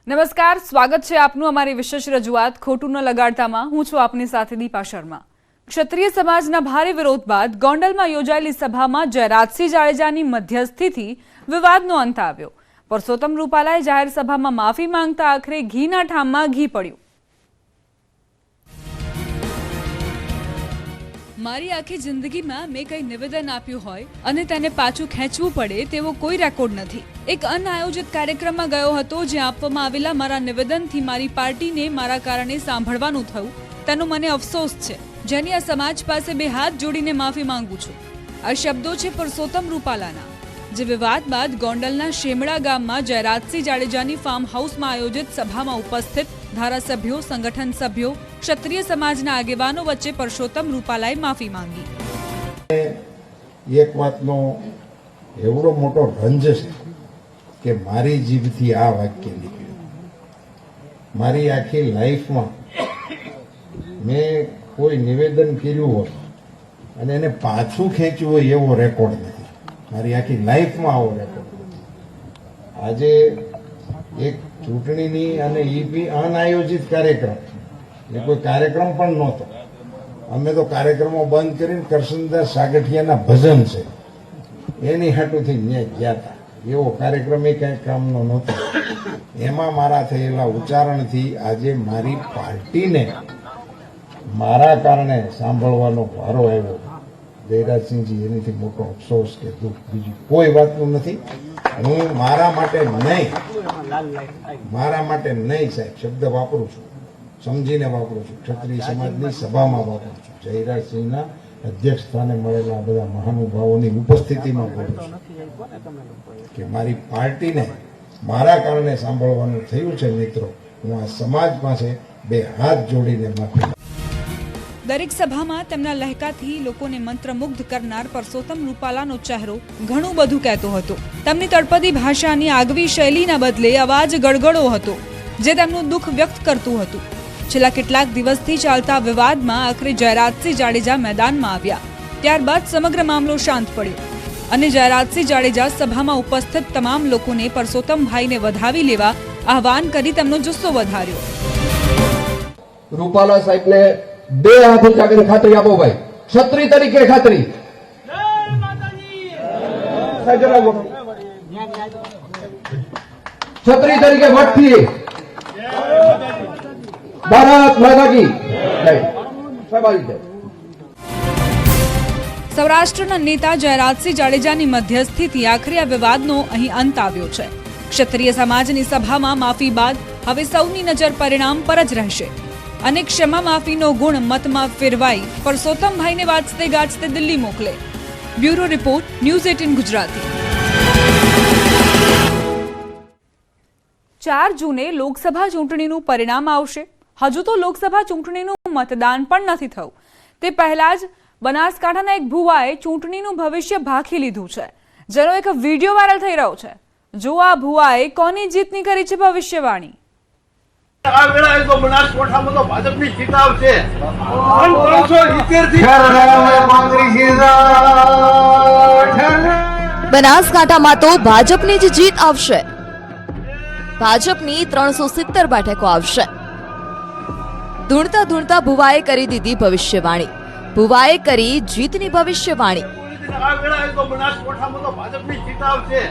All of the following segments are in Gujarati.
નમસ્કાર, સ્વાગત છે આપનું અમારી વિશેષ રજૂઆત ખોટું ન લગાડતામાં. હું છું આપની સાથે દીપા શર્મા. ક્ષત્રિય સમાજના ભારે વિરોધ બાદ ગોંડલમાં યોજાયેલી સભામાં જયરાજસિંહ જાડેજાની મધ્યસ્થીથી વિવાદનો અંત આવ્યો. પરસોત્તમ રૂપાલાએ જાહેર સભામાં માફી માંગતા આખરે ઘીના ઠામમાં ઘી પડ્યું. મારી આખી જિંદગીમાં મેં કંઈ નિવેદન આપ્યું હોય અને તેને પાછું ખેંચવું પડે તેવો કોઈ રેકોર્ડ નથી. એક અનાયોજિત કાર્યક્રમમાં ગયો હતો જ્યાં આપવામાં આવેલા મારા નિવેદનથી મારી પાર્ટીને મારા કારણે સાંભળવાનું થયું. તેનો મને અફસોસ છે, જેની આ સમાજ પાસે બે હાથ જોડીને માફી માંગુ છું. આ શબ્દો છે પરસોત્તમ રૂપાલાના, જે વિવાદ બાદ ગોંડલના શેમડા ગામમાં જયરાજસિંહ જાડેજાની ફાર્મ હાઉસમાં આયોજિત સભામાં ઉપસ્થિત ધારાસભ્યો, સંગઠન સભ્યો, ક્ષત્રિય સમાજના આગેવાનો વચ્ચે પરસોત્તમ રૂપાલાએ માફી માંગી. એક વાતનો એવડો મોટો રંજ છે કે મારી જીભથી આ વાક્ય નીકળ્યું. મારી આખી લાઈફમાં મેં કોઈ નિવેદન કર્યું હોય અને એને પાછું ખેંચ્યું હોય એવો રેકોર્ડ નથી. મારી આખી લાઈફમાં આવો રેકોર્ડ નથી. આજે એક ચૂંટણીની અને એ બી અનાયોજિત કાર્યક્રમ, એ કોઈ કાર્યક્રમ પણ નહોતો. અમે તો કાર્યક્રમો બંધ કરીને કરશનદાસ સાગઠિયાના ભજન છે એની હાટુથી ન્યાય ગયા હતા. એવો કાર્યક્રમ એ કઈ કામનો નહોતો. એમાં મારા થયેલા ઉચ્ચારણથી આજે મારી પાર્ટીને મારા કારણે સાંભળવાનો વારો આવ્યો. જયરાજસિંહજી, એનીથી મોટો અફસોસ કે દુઃખ બીજું કોઈ વાતનું નથી. હું મારા માટે નહીં સાહેબ શબ્દ વાપરું છું, સમજીને વાપરું છું. ક્ષત્રિય સમાજની સભામાં વાપરું છું. જયરાજસિંહના અધ્યક્ષ સ્થાને મળેલા બધા મહાનુભાવોની ઉપસ્થિતિમાં બોલું છું કે મારી પાર્ટીને મારા કારણે સાંભળવાનું થયું છે. મિત્રો, હું આ સમાજ પાસે બે હાથ જોડીને માફી. દરેક સભામાં તેમના લહેકાથી લોકોને મંત્રમુગ્ધ કરનાર પરસોત્તમ રૂપાલાનો ચહેરો ઘણું બધું કહેતો હતો. તેમની તળપદી ભાષાની આગવી શૈલીના બદલે અવાજ ગળગળો હતો, જે તેમનું દુઃખ વ્યક્ત કરતું હતું. છેલ્લા કેટલાક દિવસથી ચાલતા વિવાદમાં આખરે જયરાજસિંહ જાડેજા મેદાનમાં આવ્યા. ત્યારબાદ સમગ્ર મામલો શાંત પડ્યો અને જયરાજસિંહ જાડેજા સભામાં ઉપસ્થિત તમામ લોકોને પરસોત્તમભાઈને વધાવી લેવા આહવાન કરી તેમનો જુસ્સો વધાર્યો. રૂપાલા સાહેબને બે હાથ ઊંચા કરીને ખાતરી આપો ભાઈ, ક્ષત્રિય તરીકે ખાતરી. ક્ષત્રિય તરીકે વટથી ભારત માતા કી જય. સૌરાષ્ટ્રના નેતા જયરાજસિંહ જાડેજાની મધ્યસ્થીથી આખરે આ વિવાદનો અહીં અંત આવ્યો છે. ક્ષત્રિય સમાજની સભામાં માફી બાદ હવે સૌની નજર પરિણામ પર જ રહેશે અને ક્ષમા માફીનો ગુણ મતમાં ફેરવાઈ પરસોત્તમભાઈને વાંચતે ગાજતે દિલ્હી મોકલે. Bureau report, news 18 Gujarati. 4 જૂને લોકસભા ચૂંટણીનું પરિણામ આવશે. હજુ તો લોકસભા ચૂંટણીનું મતદાન પણ નથી થયું. તે પહેલા જ બનાસકાંઠાના એક ભુવાએ ચૂંટણીનું ભવિષ્ય ભાંખી લીધું છે, જેનો એક વિડીયો વાયરલ થઈ રહ્યો છે. જો આ ભુવાએ કોની જીતની કરી છે ભવિષ્યવાણી. આ વેળાએ તો બનાસકાંઠામાં તો ભાજપની જીત આવશે. બનાસકાંઠામાં તો ભાજપની જ જીત આવશે. ભાજપની 370 બેઠકો આવશે. ધૂણતા ધૂણતા ભુવાએ કરી દીધી ભવિષ્યવાણી. ભુવાએ કરી જીતની ભવિષ્યવાણી. આ વેળાએ તો બનાસકાંઠામાં તો ભાજપની જીત આવશે.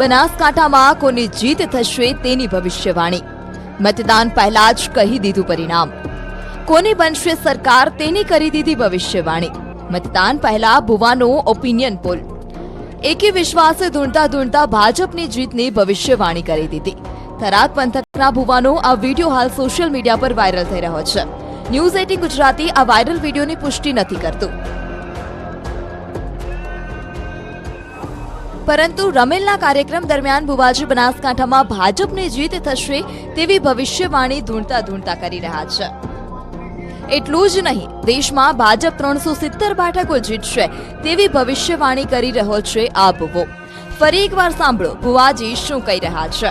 બનાસકાંઠામાં કોની જીત થશે તેની ભવિષ્યવાણી. મતદાન પહેલા જ કહી દીધું પરિણામ. કોની બનશે સરકાર તેની કરી દીધી ભવિષ્યવાણી. મતદાન પહેલા ભુવાનો ઓપિનિયન પોલ. એકી વિશ્વાસે ધૂણતા ધૂણતા ભાજપની જીતની ભવિષ્યવાણી કરી દીધી. થરાદ પંથકના ભુવાનો આ વિડીયો હાલ સોશિયલ મીડિયા પર વાયરલ થઈ રહ્યો છે. ન્યૂઝ 18 ગુજરાતી આ વાયરલ વિડીયોની પુષ્ટિ નથી કરતું, પરંતુ રમેલના કાર્યક્રમ દરમિયાન ભુવાજી બનાસકાંઠામાં ભાજપની જીત થશે તેવી ભવિષ્યવાણી ધૂણતા ધૂણતા કરી રહ્યા છે. એટલું જ નહીં, દેશમાં ભાજપ 370 બેઠકો જીતશે તેવી ભવિષ્યવાણી કરી રહ્યો છે આ ભુવો. ફરી એકવાર સાંભળો ભુવાજી શું કહી રહ્યા છે.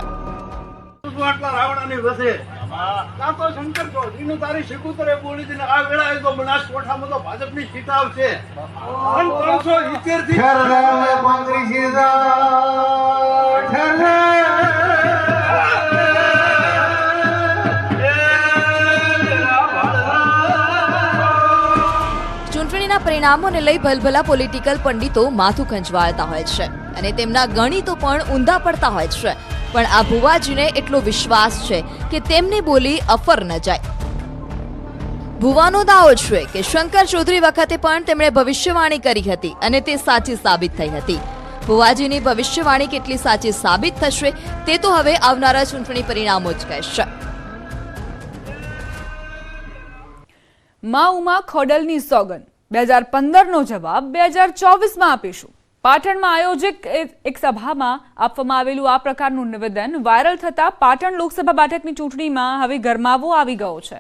રાવણાની વસે ના તો શંકર ચૌધરીનું તારી સિકુતરે બોલી હતી ને આ વેળાએ તો બનાસકાંઠામાં તો ભાજપની સીટ આવશે. અને 370 થી ચૂંટણીના પરિણામોને લઈ ભલભલા પોલિટિકલ પંડિતો માથું ખંજવાળતા હોય છે અને તેમના ગણિતો પણ ઊંધા પડતા હોય છે, પણ આ ભુવાજીને એટલો વિશ્વાસ છે કે તેમની બોલી અફર ન જાય. ભુવાનો દાવો છે કે શંકર ચૌધરી વખતે પણ તેમણે ભવિષ્યવાણી કરી હતી અને તે સાચી સાબિત થઈ હતી. ભુવાજીની ભવિષ્યવાણી કેટલી સાચી સાબિત થશે તે તો હવે આવનારા ચૂંટણી પરિણામો જ કહેશે. મા ઉમા ખોડલની સોગન 2015નો જવાબ 2024માં આપીશું. પાટણમાં આયોજિત એક સભામાં આપવામાં આવેલું આ પ્રકારનું નિવેદન વાયરલ થતા પાટણ લોકસભા બેઠકની ચૂંટણીમાં હવે ગરમાવો આવી ગયો છે.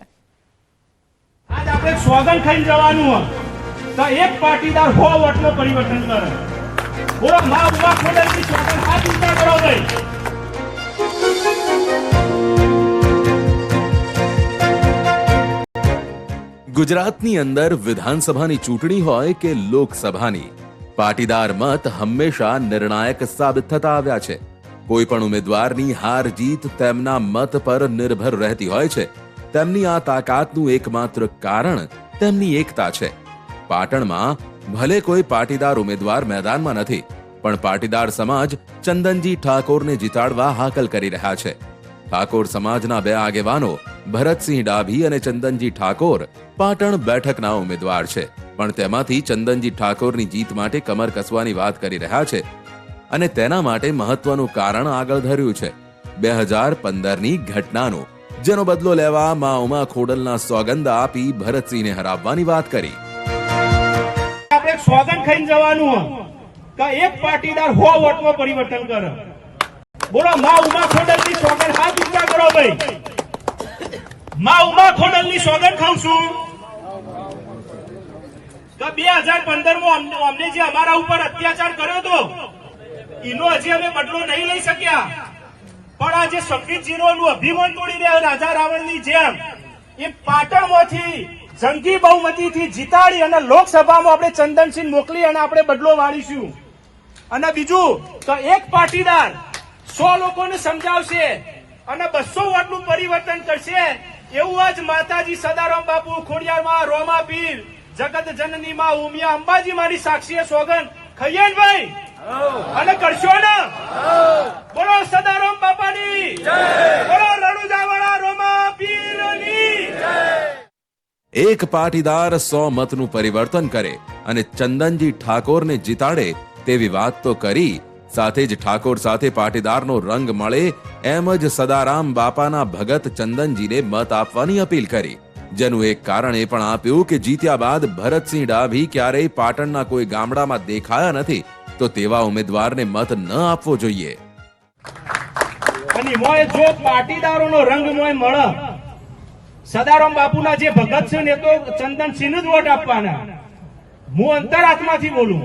આજ આપણે સ્વાગત ખાઈને જવાનું તો એક પાટીદાર 100 વોટનું પરિવર્તન કરે. બોલો મા ઉમા ખોડલની સોગન હાથ ઊંચા કરો ભાઈ. ગુજરાતની અંદર વિધાનસભાની ચૂંટણી હોય કે લોકસભાની, પાટીદાર મત હંમેશા નિર્ણાયક સાબિત થતા આવ્યા છે. કોઈ પણ ઉમેદવારની હાર જીત તેમના મત પર નિર્ભર રહેતી હોય છે. તેમની આ તાકાતનું એકમાત્ર કારણ તેમની એકતા છે. પાટણમાં ભલે કોઈ પાટીદાર ઉમેદવાર મેદાનમાં નથી, પણ પાટીદાર સમાજ ચંદનજી ઠાકોરને જીતાડવા હાકલ કરી રહ્યા છે. ઠાકોર સમાજના બે આગેવાનો ભરતસિંહ ડાભી અને ચંદનજી ઠાકોર પાટણ બેઠકના ઉમેદવાર છે, પણ તેમાંથી ચંદનજી ઠાકોરની જીત માટે કમર કસવાની વાત કરી રહ્યા છે અને તેના માટે મહત્વનું કારણ આગળ ધર્યું છે 2015ની ઘટનાનું, જેનો બદલો લેવા મા ઉમા ખોડલના સોગંદ આપી ભરતસિંહને હરાવવાની વાત કરી. આપણે સ્વાગત ખાઈને જવાનું કે એક પાટીદાર 100 વોટનું પરિવર્તન કરે. બોલો મા ઉમા ખોડલની સોગન હાથ ઊંચા કરો ભાઈ. મા ઉમા ખોડલની સોગન ખાઉં છું કે 2015માં અમને જે અમારા ઉપર અત્યાચાર કર્યો હતો એનો હજી અમે બદલો નહીં લઈ શક્યા, પણ આ જે સંગીતજીરોનું અભિમાન તોડી રહ્યા રાજા રાવણની જેમ એ પાટણમાંથી જંગી બહુમતીથી જીતાડી અને લોકસભામાં આપણે ચંદનસિંહ મોકલી અને આપણે બદલો વાળીશું. અને બીજું તો એક પાટીદાર 100 લોકોને સમજાવશે અને 200 વોટનું પરિવર્તન કરશે. એવું જ માતાજી સદારામ બાપુ, ખોડિયારમાં રોમા પીર, જગત જનની માં ઉમિયા અંબાજી મારી સાક્ષીએ સોગન ખાઈએ ને ભાઈ અને કરશો ને. બોલો સદારામ બાપાની જય, બોલો રણુજાવાળા રોમા પીરની જય. એક પાટીદાર 100 મતનું પરિવર્તન કરે અને ચંદનજી ઠાકોરને જીતાડે તેવી વાત તો કરી, સાથે જ ઠાકોર સાથે પાટીદારનો રંગ મળે એમ જ સદારામ બાપાના ભગત ચંદનજીને મત આપવાની અપીલ કરી. જેનું એક કારણ એ પણ આપ્યું કે જીત્યા બાદ ભરતસિંહ ડાભી ક્યારેય પાટણના કોઈ ગામડામાં દેખાયા નથી, તો તેવા ઉમેદવારને મત ન આપવો જોઈએ. અને મોય જો પાટીદારોનો રંગ મોય મળે, સદારામ બાપુના જે ભગત છે ને તો ચંદનસિંહ જ વોટ આપવાના. હું અંતરાત્માથી બોલું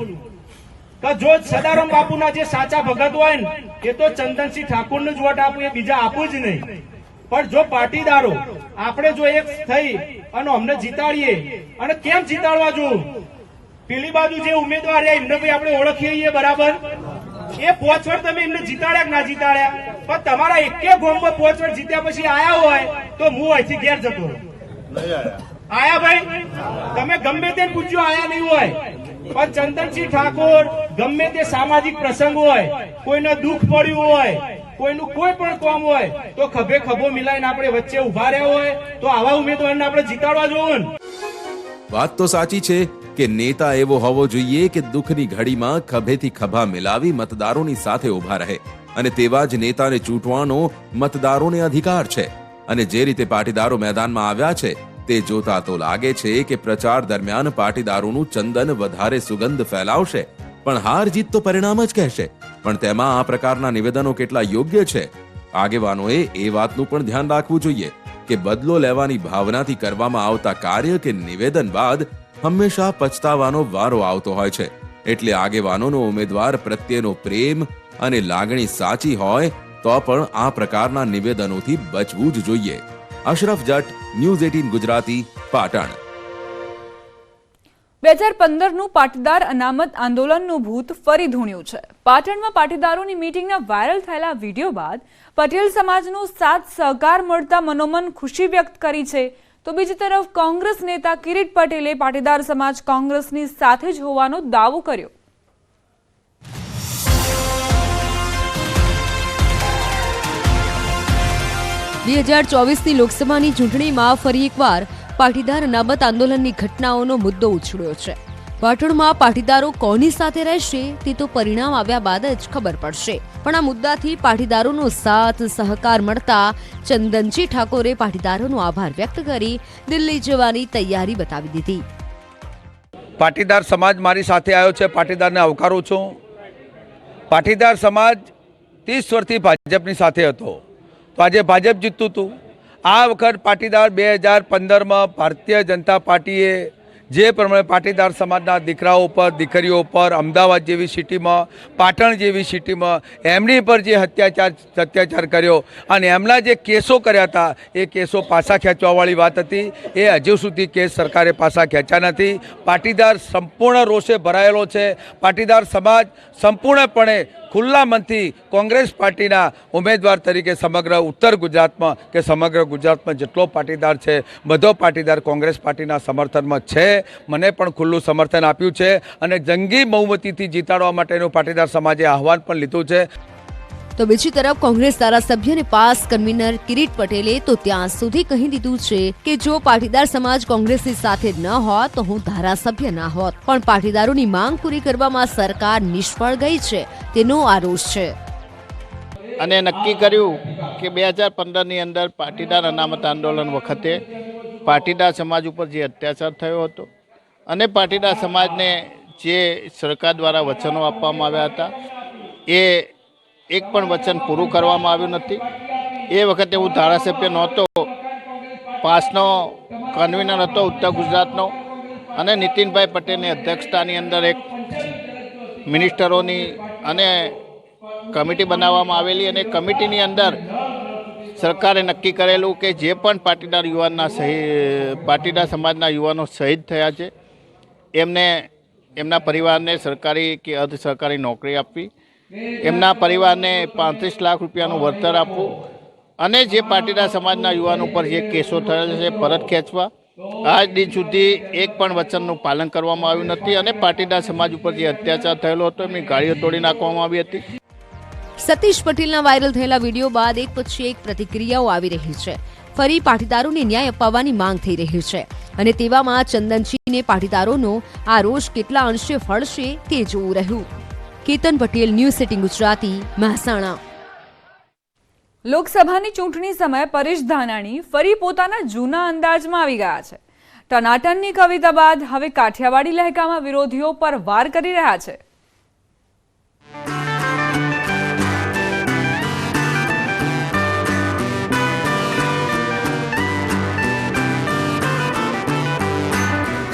કે જો સદારામ બાપુના જે સાચા ભગત હોય ને એ તો ચંદનસિંહ ઠાકોરને જ વોટ આપવું, એ બીજા આપવું જ નહીં. પણ જો પાટીદારો આપણે જો એક થઈ અને અમને જીતાડીએ, અને કેમ જીતાડવા જોઉં, પેલી બાજુ જે ઉમેદવાર રહ્યા એમને ભાઈ આપણે ઓળખીએ બરાબર. એ 5 વર્ષ તમે એમને જીતાડ્યા કે ના જીતાડ્યા, પણ તમારા એકે ગોમમાં 5 વર્ષ જીત્યા પછી આયા હોય તો હું અહીંથી ઘેર જતો રહું. આયા ભાઈ તમે ગમે તે પૂછ્યો, આયા નહીં હોય. પણ ચંદનસિંહ ઠાકોર ગમે તે સામાજિક પ્રસંગ હોય, કોઈને દુઃખ પડ્યું હોય, કોઈનું કોઈ પણ કામ હોય તો ખભે ખભો મિલાઈને આપણે વચ્ચે ઉભા રહ્યા હોય તો આવા ઉમેદવારને આપણે જીતાડવા જોવું. વાત તો સાચી છે કે નેતા એવો હોવો જોઈએ કે દુઃખની ઘડીમાં ખભેથી ખભા મિલાવી મતદારોની સાથે ઉભા રહે, અને તેવા જ નેતાને ચૂંટવાનો મતદારોને અધિકાર છે. અને જે રીતે પાટીદારો મેદાનમાં આવ્યા છે તે જોતા તો લાગે છે કે પ્રચાર દરમિયાન પાટીદારોનું ચંદન વધારે સુગંધ ફેલાવશે, પણ હાર જીત તો પરિણામ જ કહેશે. પણ તેમાં આ પ્રકારના નિવેદનો કેટલા યોગ્ય છે? આગેવાનોએ એ વાતનું પણ ધ્યાન રાખવું જોઈએ કે બદલો લેવાની ભાવનાથી કરવામાં આવતા કાર્ય કે નિવેદન બાદ હંમેશા પછતાવાનો વારો આવતો હોય છે. એટલે આગેવાનોનો ઉમેદવાર પ્રત્યેનો પ્રેમ અને લાગણી સાચી હોય તો પણ આ પ્રકારના નિવેદનોથી બચવું જ જોઈએ. અશરફ જટ, ન્યૂઝ 18 ગુજરાતી, પાટણ. 2015નું પાટીદાર અનામત આંદોલનનું ભૂત ફરી ધૂણ્યું છે. પાટણમાં પાટીદારોની મીટિંગના વાયરલ થયેલા વિડીયો બાદ પટેલ સમાજનો સાથ સહકાર મળતા મનોમન ખુશી વ્યક્ત કરી છે. તો બીજી તરફ કોંગ્રેસ નેતા કિરીટ પટેલે પાટીદાર સમાજ કોંગ્રેસની સાથે જ હોવાનો દાવો કર્યો. ની લોકસભાની ચૂંટણીમાં ફરી એકવાર પાટીદાર અનામત આંદોલનની ઘટનાઓનો મુદ્દો ઉછળ્યો છે. પાટણમાં પાટીદારો કોની સાથે રહેશે તે તો પરિણામ આવ્યા બાદ જ ખબર પડશે. પણ આ મુદ્દાથી પાટીદારોનો સાથ સહકાર મળતા ચંદનજી ઠાકોરે પાટીદારોનો આભાર વ્યક્ત કરી દિલ્હી જવાની તૈયારી બતાવી દીધી. પાટીદાર સમાજ મારી સાથે આવ્યો છે, પાટીદારને આવકારું છું. પાટીદાર સમાજ 30 વર્ષથી ભાજપની સાથે હતો, તો આજે ભાજપ જીતતું હતું. આ વખત પાટીદાર 2015માં ભારતીય જનતા પાર્ટીએ જે પ્રમાણે પાટીદાર સમાજના દીકરાઓ પર, દીકરીઓ પર, અમદાવાદ જેવી સિટીમાં, પાટણ જેવી સિટીમાં એમની પર જે અત્યાચાર કર્યો અને એમના જે કેસો કર્યા હતા એ કેસો પાછા ખેંચવાવાળી વાત હતી. એ હજુ સુધી કેસ સરકારે પાછા ખેંચ્યા નથી. પાટીદાર સંપૂર્ણ રોષે ભરાયેલો છે. પાટીદાર સમાજ સંપૂર્ણપણે ખુલ્લા મનથી કોંગ્રેસ પાર્ટીના ઉમેદવાર તરીકે સમગ્ર ઉત્તર ગુજરાતમાં કે સમગ્ર ગુજરાતમાં જેટલો પાટીદાર છે બધો પાટીદાર કોંગ્રેસ પાર્ટીના સમર્થનમાં છે. મને પણ ખુલ્લું સમર્થન આપ્યું છે અને જંગી બહુમતીથી જીતાડવા માટેનું પાટીદાર સમાજે આહવાન પણ લીધું છે. તો બીજી તરફ કોંગ્રેસ ધારાસભ્ય અને પાસ કન્વીનર કિરીટ પટેલે તો ત્યાં સુધી કહી દીધું છે કે જો પાટીદાર સમાજ કોંગ્રેસની સાથે ન હોત તો હું ધારાસભ્ય ના હોત. પણ પાટીદારોની માંગ પૂરી કરવામાં સરકાર નિષ્ફળ ગઈ છે તેનો આરોપ છે. અને નક્કી કર્યું કે 2015ની અંદર પાટીદાર અનામત આંદોલન વખતે પાટીદાર સમાજ ઉપર જે અત્યાચાર થયો હતો અને પાટીદાર સમાજને જે સરકાર દ્વારા વચનો આપવામાં આવ્યા હતા એ એક પણ વચન પૂરું કરવામાં આવ્યું નથી. એ વખતે હું ધારાસભ્ય નહોતો, પાસનો કન્વીનર હતો ઉત્તર ગુજરાતનો, અને નીતિનભાઈ પટેલની અધ્યક્ષતાની અંદર એક મિનિસ્ટરોની અને કમિટી બનાવવામાં આવેલી અને કમિટીની અંદર સરકારે નક્કી કરેલું કે જે પણ પાટીદાર પાટીદાર સમાજના યુવાનો શહીદ થયા છે એમને એમના પરિવારને સરકારી કે અર્ધ સરકારી નોકરી આપવી, એમના પરિવારને 35 લાખ રૂપિયાનું વળતર આપવું અને જે પાટીદાર સમાજના યુવાનો પર જે કેસો થયેલ છે પરત ખેંચવા. આજ દિન સુધી એક પણ વચનનું પાલન કરવામાં આવ્યું નથી અને પાટીદાર સમાજ ઉપર જે અત્યાચાર થયેલો હતો એમની ગાડીઓ તોડી નાખવામાં આવી હતી. સતીશ પટેલના વાયરલ થયેલા વિડીયો બાદ એક પછી એક પ્રતિક્રિયાઓ આવી રહી છે. ફરી પાટીદારોને ન્યાય અપાવવાની માંગ થઈ રહી છે અને તેવામાં ચંદનજીને પાટીદારોનો આ રોષ કેટલા અંશે ફળશે તે જોવું રહ્યું. કેતન પટેલ, ન્યૂઝ 18 ગુજરાતી, મહેસાણા. લોકસભાની ચૂંટણી સમયે પરેશ ધાનાણી ફરી પોતાના જૂના અંદાજમાં આવી ગયા છે. ટનાટનની કવિતા બાદ હવે કાઠિયાવાડી લહેકામાં વિરોધીઓ પર વાર કરી રહ્યા છે.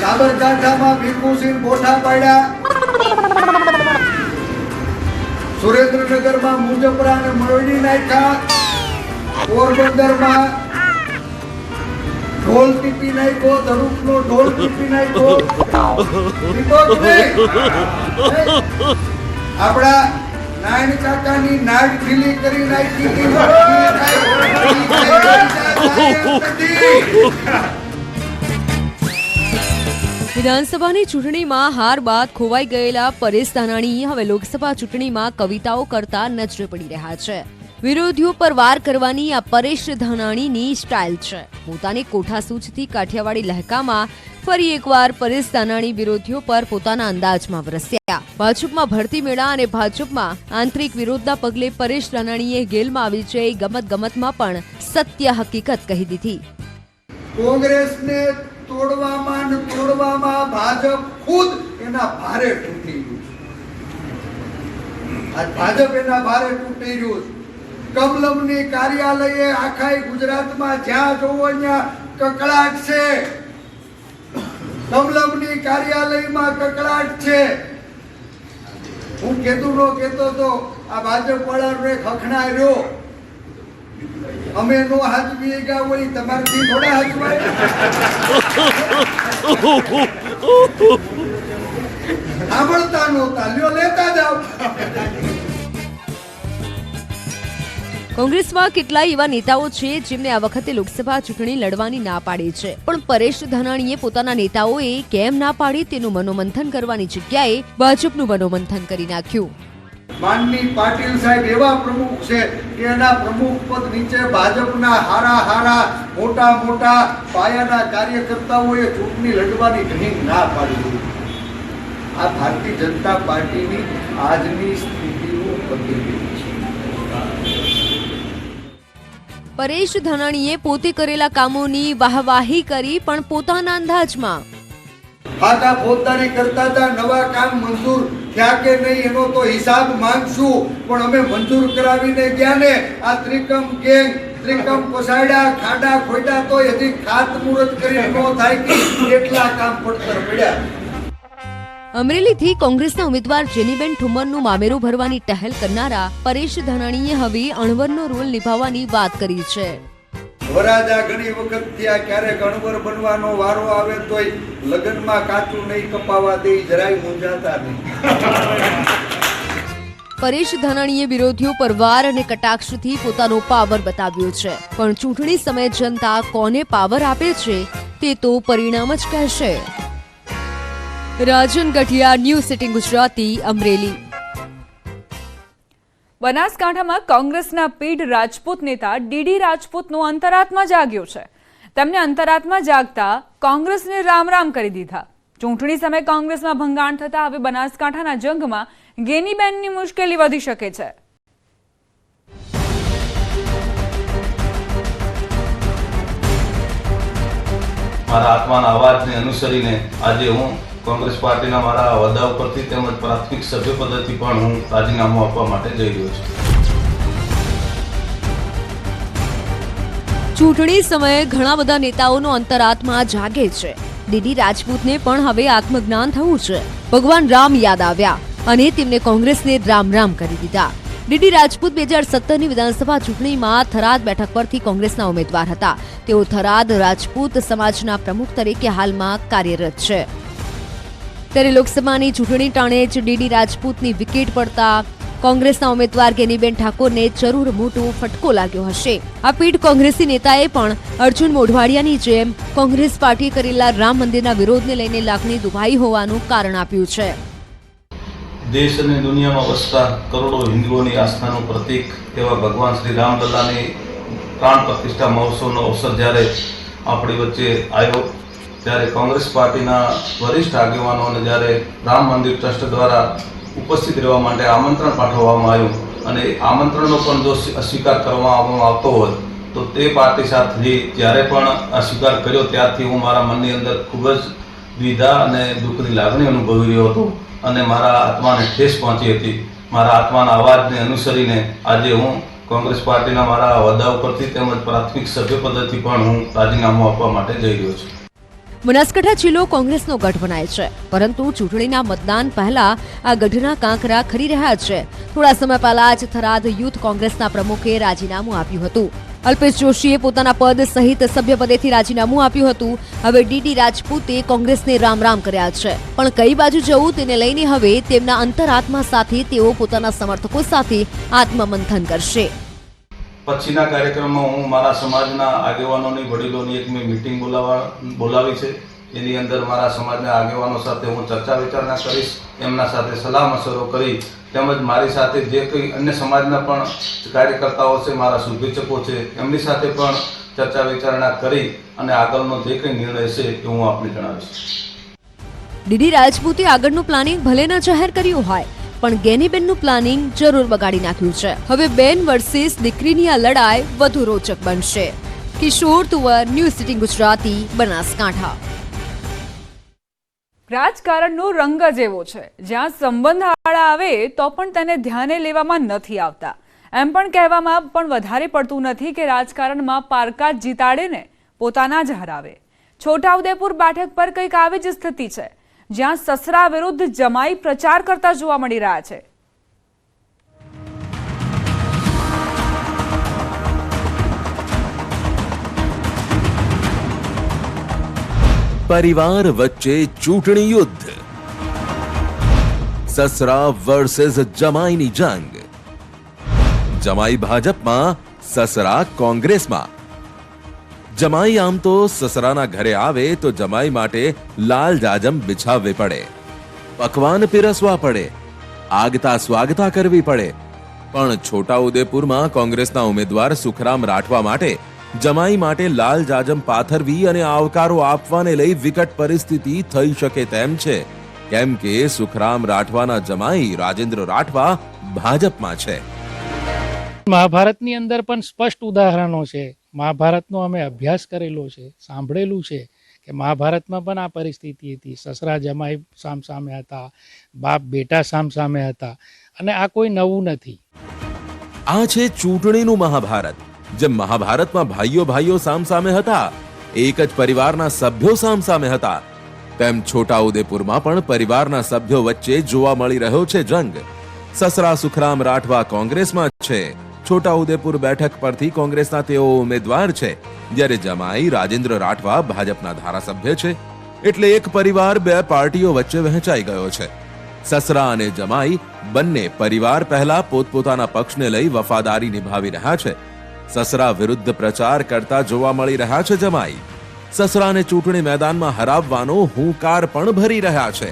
સાબરકાંઠામાં ભીખુસિંહ બોઠા પાડ્યા, સુરેન્દ્રનગરમાં મુજપરા અને મરડી નાખ્યા, પોરબંદરમાં ઢોલ ટીપી નાખ્યો, ધરૂપનો ઢોલ ટીપી નાખ્યો. આપણા નાયણ કાકાની નાગ ઢીલી કરી નાખી. વિધાનસભાની ચૂંટણીમાં હાર બાદ ખોવાઈ ગયેલા પરેશ ધાનાણી હવે લોકસભા ચૂંટણીમાં કવિતાઓ કરતા નજરે પડી રહ્યા છે. વિરોધીઓ પર વાર કરવાની આ પરેશ ધાનાણીની સ્ટાઇલ છે. પોતાની કોઠાસૂઝથી કાઠિયાવાડી લહેકામાં ફરી એકવાર પરેશ ધાનાણી વિરોધીઓ પર પોતાના અંદાજમાં વરસ્યા. ભાજપમાં ભરતી મેળા અને ભાજપમાં આંતરિક વિરોધના પગલે પરેશ ધાનાણીએ ગેલમાં આવી જઈ ગમતમાં પણ સત્ય હકીકત કહી દીધી. કોંગ્રેસને તોડવામાં ને તોડવામાં ભાજપ ખુદ એના ભારે તૂટી ગયું. આજ ભાજપ એના ભારે તૂટી ગયું. કમલમની કાર્યાલયે આખા ગુજરાતમાં જ્યાં જોવો ત્યાં કકળાટ છે. કમલમની કાર્યાલયમાં કકળાટ છે. હું કહેતો તો આ ભાજપ વાળાને ખખણા રહ્યો. અમે નો હાચવી ગયા હોય તમારથી થોડા હાચવાય. સાંભળતા નહોતા, લ્યો લેતા જાઓ. કોંગ્રેસમાં કેટલાય એવા નેતાઓ છે જેમને આ વખતે લોકસભા ચૂંટણી લડવાની ના પાડી છે, પણ પરેશ ધાનાણીએ પોતાના નેતાઓએ કેમ ના પાડી તેનું મનોમંથન કરવાની જગ્યાએ ભાજપનું મનોમંથન કરી નાખ્યું. માનની પાટીલ સાહેબ એવા પ્રમુખ છે કે એના પ્રમુખ પદ નીચે ભાજપના હારા મોટા પાયાના કાર્યકર્તાઓએ ચૂંટણી લડવાની ઘણી ના પાડી દીધી. આ ભારતીય જનતા પાર્ટીની આજની સ્થિતિનું પ્રતિબિંબ છે. પરેશ ધાનાણીએ પોતે કરેલા કામોની વાહવાહી કરી, પણ પોતાના અંદાજમાં. ખાતા ફોજદારી કરતા હતા, નવા કામ મંજૂર થયા કે નહીં એનો તો હિસાબ માંગશું, પણ અમે મંજૂર કરાવીને ગયા ને આ ત્રિકમ ગેંગ ત્રિકમ પસાડ્યા, ખાડા ખોડા તો હજી ખાતમુહૂર્ત કરી ન થાય કે કેટલા કામ પડતર પડ્યા. અમરેલીથી કોંગ્રેસના ઉમેદવાર જેનીબેન ઠુમ્મરનું મામેરું ભરવાની ટહેલ કરનારા પરેશ ધાનાણીએ હવે અણવરનો રોલ નિભાવવાની વાત કરી છે. વરાજા ઘણી વખત થયા, ક્યારેક અણવર બનવાનો વારો આવે તોય લગ્નમાં કાચું નહીં કપાવા દે, જરાય મૂંઝાતા નહીં. પરેશ ધાનાણીએ વિરોધીઓ પર વાર અને કટાક્ષથી પોતાનો પાવર બતાવ્યો છે, પણ ચૂંટણી સમયે જનતા કોને પાવર આપે છે તે તો પરિણામ જ કહેશે. રાજન ગઢિયા, ન્યૂઝ સિટી ગુજરાતી, અમરેલી. બનાસકાંઠામાં કોંગ્રેસના પીઢ રાજપૂત નેતા ડીડી રાજપૂતનો અંતરાત્મા જાગ્યો છે. તેમને અંતરાત્મા જાગતા કોંગ્રેસને રામ રામ કરી દીધા. ચૂંટણી સમયે કોંગ્રેસમાં ભંગાણ થતા હવે બનાસકાંઠાના જંગમાં ગેનીબેનની મુશ્કેલી વધી શકે છે. મારા આત્માના અવાજને અનુસરીને આજે હું કોંગ્રેસ પાર્ટીના મારા હોદ્દા ઉપરથી તેમજ પ્રાથમિક સભ્ય પદેથી પણ હું રાજીનામું આપવા માટે જઈ રહ્યો છું. ચૂંટણી સમયે ઘણા બધા નેતાઓનો અંતરાત્મા જાગે છે. ડીડી રાજપૂતને પણ હવે આત્મજ્ઞાન થયું છે. ભગવાન રામ યાદ આવ્યા અને તેમને કોંગ્રેસને રામ રામ કરી દીધા. ડીડી રાજપૂત 2017ની વિધાનસભા ચૂંટણીમાં થરાદ બેઠક પરથી કોંગ્રેસના ઉમેદવાર હતા. તેઓ થરાદ રાજપૂત સમાજના પ્રમુખ તરીકે હાલમાં કાર્યરત છે. ત્યારે લોકસભાની ચૂંટણી ટાણે જ ડીડી રાજપૂતની વિકેટ પડતા કોંગ્રેસના ઉમેદવાર ગેનીબેન ઠાકોરને જરૂર મોટો ફટકો લાગ્યો હશે. આ પીઢ કોંગ્રેસી નેતાએ પણ અર્જુન મોઢવાડિયાની જેમ કોંગ્રેસ પાર્ટીએ કરેલા રામ મંદિરના વિરોધને લઈને લાગણી દુભાઈ હોવાનું કારણ આપ્યું છે. દેશ અને દુનિયામાં વસતા કરોડો હિન્દુઓની આસ્થાનું પ્રતીક એવા ભગવાન શ્રી રામલલ્લાની પ્રાણ પ્રતિષ્ઠા મહોત્સવનો અવસર જ્યારે આપણી વચ્ચે આવ્યો, ત્યારે કોંગ્રેસ પાર્ટીના વરિષ્ઠ આગેવાનો અને જ્યારે રામ મંદિર ટ્રસ્ટ દ્વારા ઉપસ્થિત રહેવા માટે આમંત્રણ પાઠવવામાં આવ્યું અને આમંત્રણનો પણ જો અસ્વીકાર કરવામાં આવતો હોય તો તે પાર્ટી સાથે જ્યારે પણ અસ્વીકાર કર્યો ત્યારથી હું મારા મનની અંદર ખૂબ જ દ્વિધા અને દુઃખની લાગણી અનુભવી રહ્યો હતો અને મારા આત્માને ઠેસ પહોંચી હતી. મારા આત્માના અવાજને અનુસરીને આજે હું કોંગ્રેસ પાર્ટીના મારા હોદ્દા ઉપરથી તેમજ પ્રાથમિક સભ્ય પદેથી પણ હું રાજીનામું આપવા માટે જઈ રહ્યો છું. બનાસકાંઠા જિલ્લો કોંગ્રેસનો ગઢ બનાય છે, પરંતુ ચૂંટણીના મતદાન પહેલા આ ગઢના કાંકરા ખરી રહ્યા છે. થોડા સમય પહેલા જ થરાદ યુથ કોંગ્રેસના પ્રમુખે રાજીનામું આપ્યું હતું. અલ્પેશ જોશીએ પોતાના પદ સહિત સભ્યપદેથી રાજીનામું આપ્યું હતું. હવે ડીડી રાજપૂતે કોંગ્રેસને રામ રામ કર્યા છે, પણ કઈ બાજુ જવું તેને લઈને હવે તેમના અંતરાત્મા સાથે તેઓ પોતાના સમર્થકો સાથે આત્મમંથન કરશે. પછીના કાર્યક્રમમાં હું મારા સમાજના આગેવાનોની વડીલોની એક મેં મિટિંગ બોલાવી છે. એની અંદર મારા સમાજના આગેવાનો સાથે હું ચર્ચા વિચારણા કરીશ, એમના સાથે સલાહ મશવરો કરી તેમજ મારી સાથે જે કંઈ અન્ય સમાજના પણ કાર્યકર્તાઓ છે, મારા શુભેચ્છકો છે, એમની સાથે પણ ચર્ચા વિચારણા કરી અને આગળનો જે કંઈ નિર્ણય છે એ હું આપને જણાવીશ. ડીડી રાજપૂતે આગળનું પ્લાનિંગ ભલે ન જાહેર કર્યું હોય, પણ ગેનીબેનનું પ્લાનિંગ જરૂર બગાડી નાખ્યું છે. હવે બેન વર્સિસ દીકરીની આ લડાઈ વધુ રોચક બનશે. કિશોર તુવર, ન્યૂઝ સિટી ગુજરાતી, બનાસકાંઠા. રાજકારણનો રંગ જ એવો છે, જ્યાં સંબંધ આડા આવે તો પણ તેને ધ્યાને લેવામાં નથી આવતા. એમ પણ કહેવામાં પણ વધારે પડતું નથી કે રાજકારણમાં પારકા જીતાડે ને પોતાના જ હરાવે. છોટાઉદેપુર બેઠક પર કંઈક આવી જ સ્થિતિ છે, જ્યાં સસરા વિરુદ્ધ જમાઈ પ્રચાર કરતા જોવા મળી રહ્યા છે. પરિવાર વચ્ચે ચૂંટણી યુદ્ધ, સસરા વર્સેસ જમાઈની જંગ, જમાઈ ભાજપમાં, સસરા કોંગ્રેસમાં. જમાઈ આમ તો સસરાના ઘરે આવે તો જમાઈ માટે લાલ જાજમ બિછાવવી પડે, પકવાન પીરસવા પડે, આગતા સ્વાગતા કરવી પડે. પણ છોટાઉદેપુરમાં કોંગ્રેસના ઉમેદવાર સુખરામ રાઠવા માટે જમાઈ માટે લાલ જાજમ પાથરવી અને આવકારો આપવાને લઈ વિકટ પરિસ્થિતિ થઈ શકે તેમ છે, કેમ કે સુખરામ રાઠવાના જમાઈ રાજેન્દ્ર રાઠવા ભાજપમાં છે. મહાભારતની અંદર પણ સ્પષ્ટ ઉદાહરણો છે. મહાભારતનો અમે અભ્યાસ કરેલો છે, સાંભળેલું છે કે મહાભારતમાં પણ આ પરિસ્થિતિ હતી. સસરા જમાઈ સામસામે હતા, બાપ બેટા સામસામે હતા, અને આ કોઈ નવું નથી. આ છે ચૂંટણીનું મહાભારત. જેમ મહાભારતમાં ભાઈઓ ભાઈઓ સામસામે હતા, એક જ પરિવારના સભ્યો સામસામે હતા, તેમ છોટાઉદેપુરમાં પણ પરિવારના સભ્યો વચ્ચે જોવા મળી રહ્યો છે જંગ. સસરા સુખરામ રાઠવા કોંગ્રેસમાં છે. છોટાઉદેપુર બેઠક પરથી કોંગ્રેસના તેઓ ઉમેદવાર છે, જ્યારે જમાઈ રાજેન્દ્ર રાઠવા ભાજપના ધારાસભ્ય છે. એટલે એક પરિવાર બે પાર્ટીઓ વચ્ચે વહેંચાઈ ગયો છે. સસરા અને જમાઈ બંને પરિવાર પહેલા પોતપોતાના પક્ષને લઈ વફાદારી નિભાવી રહ્યા છે. સસરા વિરુદ્ધ પ્રચાર કરતા જોવા મળી રહ્યા છે જમાઈ. સસરાને ચૂંટણી મેદાનમાં હરાવવાનો હુંકાર પણ ભરી રહ્યા છે.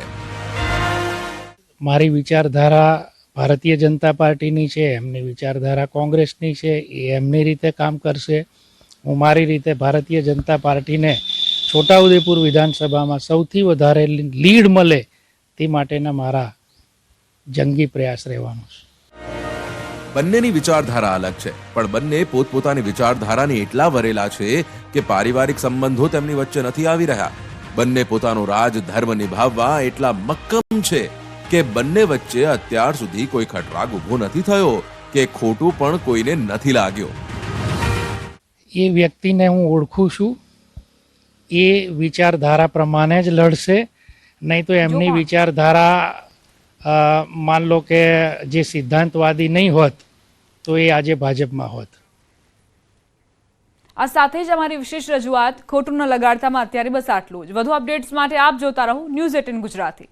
મારી વિચારધારા ભારતીય જનતા પાર્ટીની છે, એમની વિચારધારા કોંગ્રેસની છે. એ એમની રીતે કામ કરશે. હું મારી રીતે ભારતીય જનતા પાર્ટીને છોટાઉદેપુર વિધાનસભામાં સૌથી વધારે લીડ મળે તે માટેના મારા જંગી પ્રયાસ રહેવાનો છે. બંનેની વિચારધારા અલગ છે, પણ બંને પોતપોતાની વિચારધારાની એટલા વરેલા છે કે પારિવારિક સંબંધો તેમની વચ્ચે નથી આવી રહ્યા. બંને પોતાનો રાજ ધર્મ નિભાવવા એટલા મક્કમ છે કે બંને વચ્ચે અત્યાર સુધી કોઈ ખટરાગ ઊભો નથી થયો કે ખોટું પણ કોઈને નથી લાગ્યો. એ વ્યક્તિને હું ઓળખું છું. એ વિચારધારા પ્રમાણે જ લડશે. નહીં તો એમની વિચારધારા માન લો કે જે સિદ્ધાંતવાદી નહીં હોત તો એ આજે ભાજપમાં હોત. આ સાથે જ અમારી વિશેષ રજૂઆત ખોટું ન લગાડતામાં અત્યારે બસ આટલું જ. વધુ અપડેટ્સ માટે આપ જોતા રહો ન્યૂઝ 18 ગુજરાતી.